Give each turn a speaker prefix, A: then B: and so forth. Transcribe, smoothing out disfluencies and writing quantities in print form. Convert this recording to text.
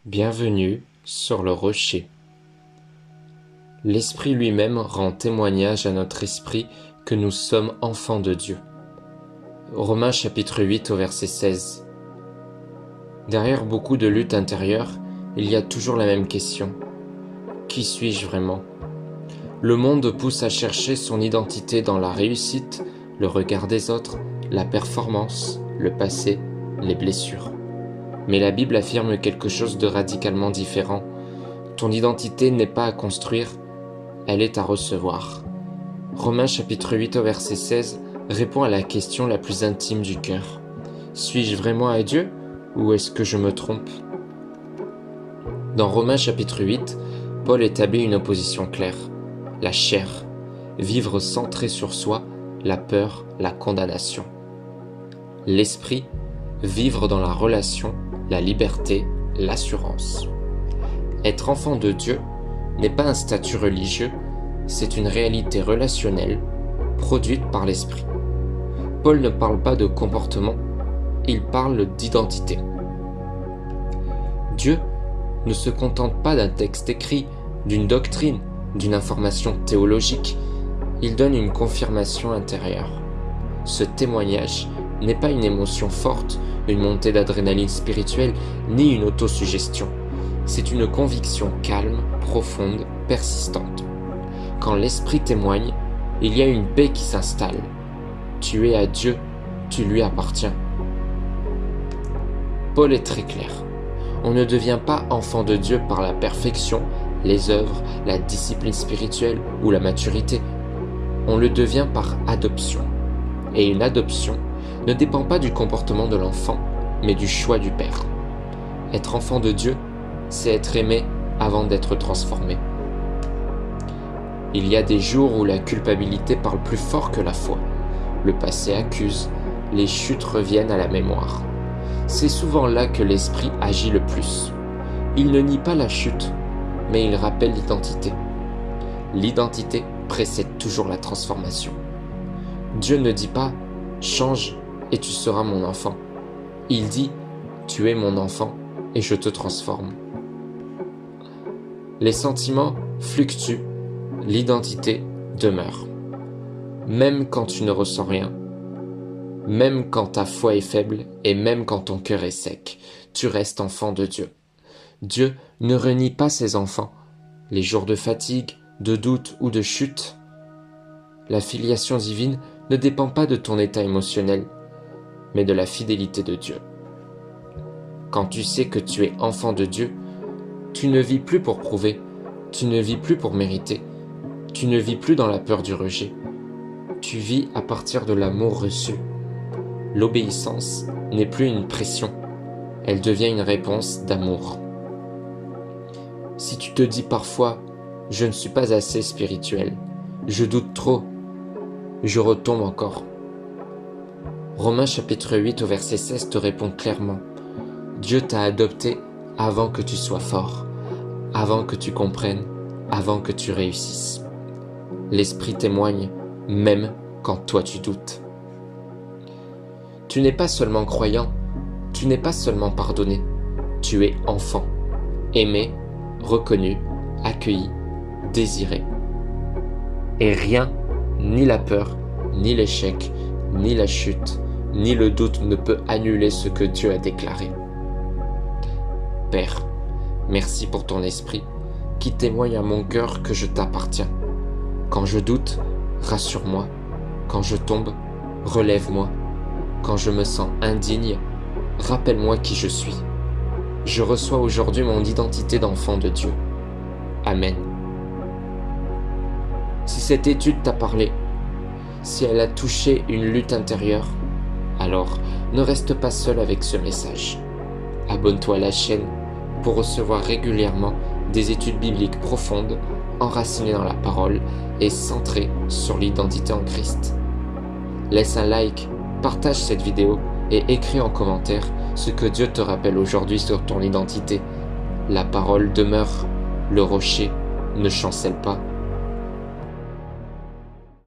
A: Bienvenue sur le rocher. L'Esprit lui-même rend témoignage à notre esprit que nous sommes enfants de Dieu. Romains chapitre 8 au verset 16. Derrière beaucoup de luttes intérieures, il y a toujours la même question. Qui suis-je vraiment ? Le monde pousse à chercher son identité dans la réussite, le regard des autres, la performance, le passé, les blessures. Mais la Bible affirme quelque chose de radicalement différent. Ton identité n'est pas à construire, elle est à recevoir. Romains chapitre 8 au verset 16 répond à la question la plus intime du cœur. Suis-je vraiment à Dieu ou est-ce que je me trompe ? Dans Romains chapitre 8, Paul établit une opposition claire. La chair, vivre centré sur soi, la peur, la condamnation. L'esprit, vivre dans la relation, la liberté, l'assurance. Être enfant de Dieu n'est pas un statut religieux, c'est une réalité relationnelle produite par l'esprit. Paul ne parle pas de comportement, il parle d'identité. Dieu ne se contente pas d'un texte écrit, d'une doctrine, d'une information théologique, il donne une confirmation intérieure. Ce témoignage n'est pas une émotion forte, une montée d'adrénaline spirituelle, ni une autosuggestion. C'est une conviction calme, profonde, persistante. Quand l'Esprit témoigne, il y a une paix qui s'installe. Tu es à Dieu, tu lui appartiens. Paul est très clair. On ne devient pas enfant de Dieu par la perfection, les œuvres, la discipline spirituelle ou la maturité. On le devient par adoption. Et une adoption ne dépend pas du comportement de l'enfant, mais du choix du Père. Être enfant de Dieu, c'est être aimé avant d'être transformé. Il y a des jours où la culpabilité parle plus fort que la foi. Le passé accuse, les chutes reviennent à la mémoire. C'est souvent là que l'esprit agit le plus. Il ne nie pas la chute, mais il rappelle l'identité. L'identité précède toujours la transformation. Dieu ne dit pas « change et tu seras mon enfant ». Il dit « tu es mon enfant et je te transforme ». Les sentiments fluctuent, l'identité demeure. Même quand tu ne ressens rien, même quand ta foi est faible et même quand ton cœur est sec, tu restes enfant de Dieu. Dieu ne renie pas ses enfants. Les jours de fatigue, de doute ou de chute, la filiation divine ne dépend pas de ton état émotionnel, mais de la fidélité de Dieu. Quand tu sais que tu es enfant de Dieu, tu ne vis plus pour prouver, tu ne vis plus pour mériter, tu ne vis plus dans la peur du rejet. Tu vis à partir de l'amour reçu. L'obéissance n'est plus une pression, elle devient une réponse d'amour. Si tu te dis parfois « je ne suis pas assez spirituel, je doute trop, je retombe encore », Romains chapitre 8 au verset 16 te répond clairement. Dieu t'a adopté avant que tu sois fort, avant que tu comprennes, avant que tu réussisses. L'Esprit témoigne même quand toi tu doutes. Tu n'es pas seulement croyant, tu n'es pas seulement pardonné, tu es enfant, aimé, reconnu, accueilli, désiré. Et rien, ni la peur, ni l'échec, ni la chute, ni le doute ne peut annuler ce que Dieu a déclaré. Père, merci pour ton esprit qui témoigne à mon cœur que je t'appartiens. Quand je doute, rassure-moi. Quand je tombe, relève-moi. Quand je me sens indigne, rappelle-moi qui je suis. Je reçois aujourd'hui mon identité d'enfant de Dieu. Amen. Si cette étude t'a parlé, si elle a touché une lutte intérieure, alors ne reste pas seul avec ce message. Abonne-toi à la chaîne pour recevoir régulièrement des études bibliques profondes, enracinées dans la parole et centrées sur l'identité en Christ. Laisse un like, partage cette vidéo et écris en commentaire ce que Dieu te rappelle aujourd'hui sur ton identité. La parole demeure, le rocher ne chancelle pas.